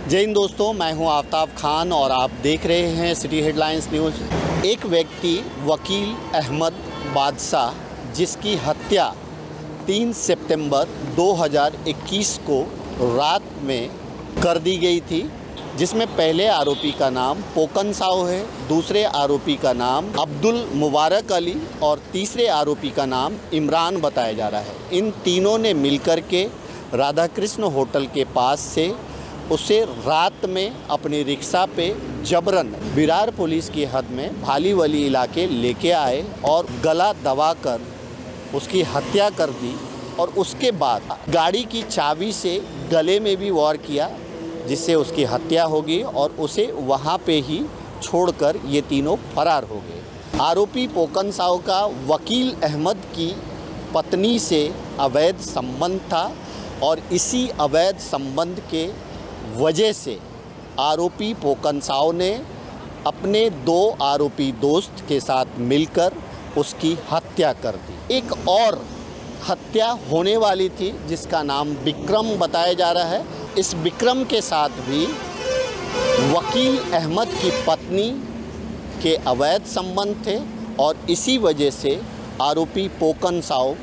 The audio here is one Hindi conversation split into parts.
जय हिंद दोस्तों, मैं हूं आफ्ताब खान और आप देख रहे हैं सिटी हेडलाइंस न्यूज़। एक व्यक्ति वकील अहमद बादशाह, जिसकी हत्या 3 सितंबर 2021 को रात में कर दी गई थी, जिसमें पहले आरोपी का नाम पोकन साव है, दूसरे आरोपी का नाम अब्दुल मुबारक अली और तीसरे आरोपी का नाम इमरान बताया जा रहा है। इन तीनों ने मिलकर के राधा कृष्ण होटल के पास से उसे रात में अपनी रिक्शा पे जबरन विरार पुलिस की हद में भालीवली इलाके लेके आए और गला दबाकर उसकी हत्या कर दी और उसके बाद गाड़ी की चाबी से गले में भी वार किया, जिससे उसकी हत्या हो गई और उसे वहाँ पे ही छोड़कर ये तीनों फरार हो गए। आरोपी पोकन साव का वकील अहमद की पत्नी से अवैध संबंध था और इसी अवैध संबंध के वजह से आरोपी पोकन साव ने अपने 2 आरोपी दोस्त के साथ मिलकर उसकी हत्या कर दी। एक और हत्या होने वाली थी जिसका नाम विक्रम बताया जा रहा है। इस विक्रम के साथ भी वकील अहमद की पत्नी के अवैध संबंध थे और इसी वजह से आरोपी पोकन साव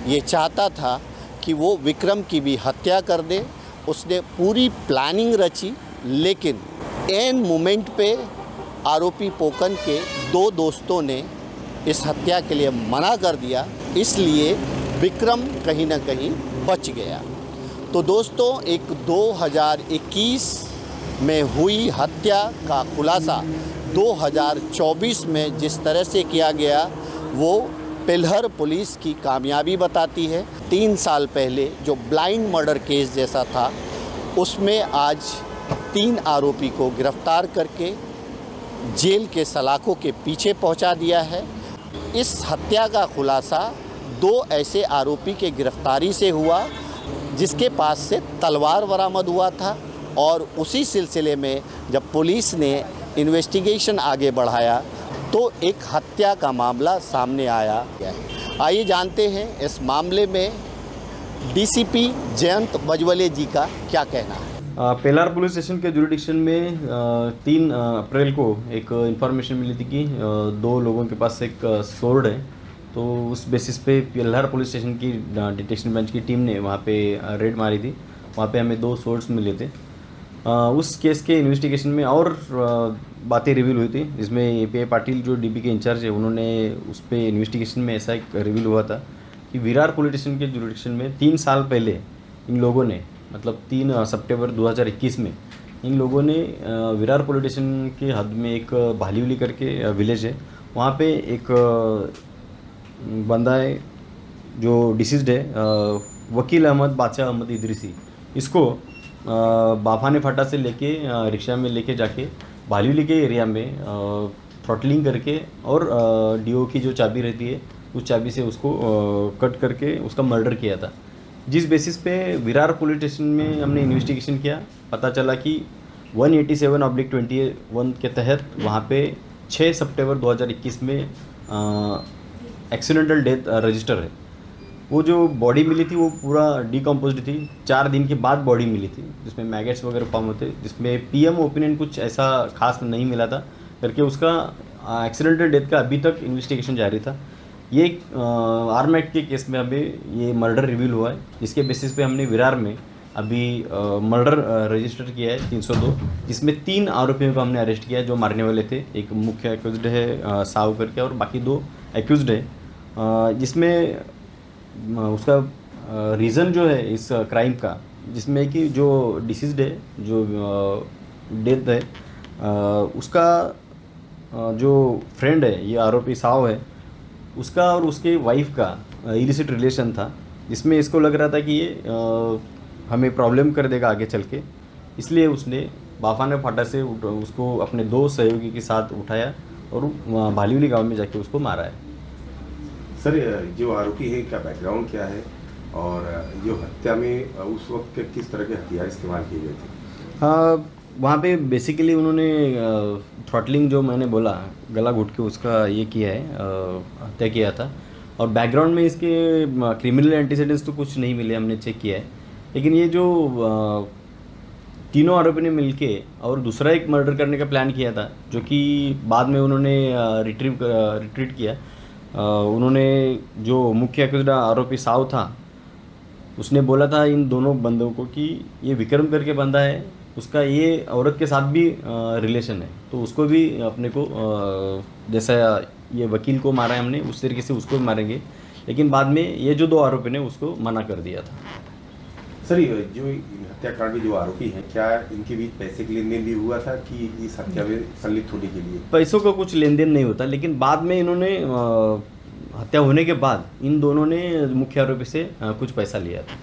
ये चाहता था कि वो विक्रम की भी हत्या कर दे। उसने पूरी प्लानिंग रची, लेकिन एन मोमेंट पे आरोपी पोकन के 2 दोस्तों ने इस हत्या के लिए मना कर दिया, इसलिए विक्रम कहीं ना कहीं बच गया। तो दोस्तों, एक 2021 में हुई हत्या का खुलासा 2024 में जिस तरह से किया गया, वो पिलहर पुलिस की कामयाबी बताती है। 3 साल पहले जो ब्लाइंड मर्डर केस जैसा था, उसमें आज 3 आरोपी को गिरफ्तार करके जेल के सलाखों के पीछे पहुंचा दिया है। इस हत्या का खुलासा 2 ऐसे आरोपी के गिरफ्तारी से हुआ जिसके पास से तलवार बरामद हुआ था और उसी सिलसिले में जब पुलिस ने इन्वेस्टिगेशन आगे बढ़ाया तो एक हत्या का मामला सामने आया। आइए जानते हैं इस मामले में डीसीपी जयंत बजवले जी का क्या कहना है। पेलार पुलिस स्टेशन के जुरिडिक्शन में 3 अप्रैल को एक इन्फॉर्मेशन मिली थी कि 2 लोगों के पास एक सोर्ड है। तो उस बेसिस पे पेलार पुलिस स्टेशन की डिटेक्शन ब्रांच की टीम ने वहाँ पे रेड मारी थी। वहाँ पे हमें 2 सोर्ड्स मिले थे। उस केस के इन्वेस्टिगेशन में और बातें रिवील हुई थी, जिसमें एपीआई पाटिल जो डीपी के इंचार्ज है, उन्होंने उस पर इन्वेस्टिगेशन में ऐसा एक रिवील हुआ था कि विरार पुलिस स्टेशन के जुरिडिक्शन में 3 साल पहले इन लोगों ने, मतलब 3 सितंबर 2021 में इन लोगों ने विरार पुलिस स्टेशन के हद में एक भालीवली करके विलेज है, वहाँ पे एक बंदा है जो डिसीज्ड है, वकील अहमद बादशाह अहमद इदरीसी। इसको बाफाने फाटा से लेके रिक्शा में लेके जाके भालीवली के एरिया में थ्रॉटलिंग करके और डीओ की जो चाबी रहती है उस चाबी से उसको कट करके उसका मर्डर किया था। जिस बेसिस पे विरार पुलिस स्टेशन में हमने इन्वेस्टिगेशन किया, पता चला कि 187/21 के तहत वहाँ पे 6 सितंबर 2021 में एक्सीडेंटल डेथ रजिस्टर है। वो जो बॉडी मिली थी वो पूरा डिकम्पोज्ड थी। 4 दिन के बाद बॉडी मिली थी जिसमें मैगेट्स वगैरह फॉर्म होते, जिसमें पीएम ओपिनियन कुछ ऐसा खास नहीं मिला था करके उसका एक्सीडेंटल डेथ का अभी तक इन्वेस्टिगेशन जारी था। ये आर्म एक्ट के केस में अभी ये मर्डर रिवील हुआ है, जिसके बेसिस पे हमने विरार में अभी मर्डर रजिस्टर किया है 302, जिसमें 3 आरोपियों को हमने अरेस्ट किया है जो मारने वाले थे। एक मुख्य एक्यूज्ड है साव करके और बाकी 2 एक्यूज्ड है, जिसमें उसका रीज़न जो है इस क्राइम का, जिसमें कि जो डिसीज्ड है, जो डेथ है, उसका जो फ्रेंड है, ये आरोपी साव है, उसका और उसके वाइफ का इलिसिट रिलेशन था, जिसमें इसको लग रहा था कि ये हमें प्रॉब्लम कर देगा आगे चल के, इसलिए उसने बाफाने फाटा से उसको अपने 2 सहयोगी के साथ उठाया और भालीवली गांव में जाके उसको मारा है। सर, जो आरोपी है क्या बैकग्राउंड क्या है और जो हत्या में उस वक्त किस तरह के हथियार इस्तेमाल किए गए थे? वहाँ पे बेसिकली उन्होंने थ्रॉटलिंग जो मैंने बोला, गला घुट के उसका ये किया है, हत्या किया था। और बैकग्राउंड में इसके क्रिमिनल एंटीसीडेंट्स तो कुछ नहीं मिले, हमने चेक किया है। लेकिन ये जो तीनों आरोपी ने मिलके और दूसरा एक मर्डर करने का प्लान किया था, जो कि बाद में उन्होंने रिट्रीट किया। उन्होंने जो मुख्य अक्यूज्ड आरोपी साव था, उसने बोला था इन दोनों बंदों को कि ये विक्रम करके बंदा है, उसका ये औरत के साथ भी रिलेशन है, तो उसको भी अपने को जैसा ये वकील को मारा है हमने, उस तरीके से उसको भी मारेंगे। लेकिन बाद में ये जो दो आरोपी ने उसको मना कर दिया था। सर, ये जो हत्याकांड के जो आरोपी हैं, क्या इनके बीच पैसे का लेन देन भी हुआ था कि इस हत्या में संलिप्त होने के लिए? पैसों का कुछ लेन देन नहीं होता, लेकिन बाद में इन्होंने हत्या होने के बाद इन दोनों ने मुख्य आरोपी से कुछ पैसा लिया था।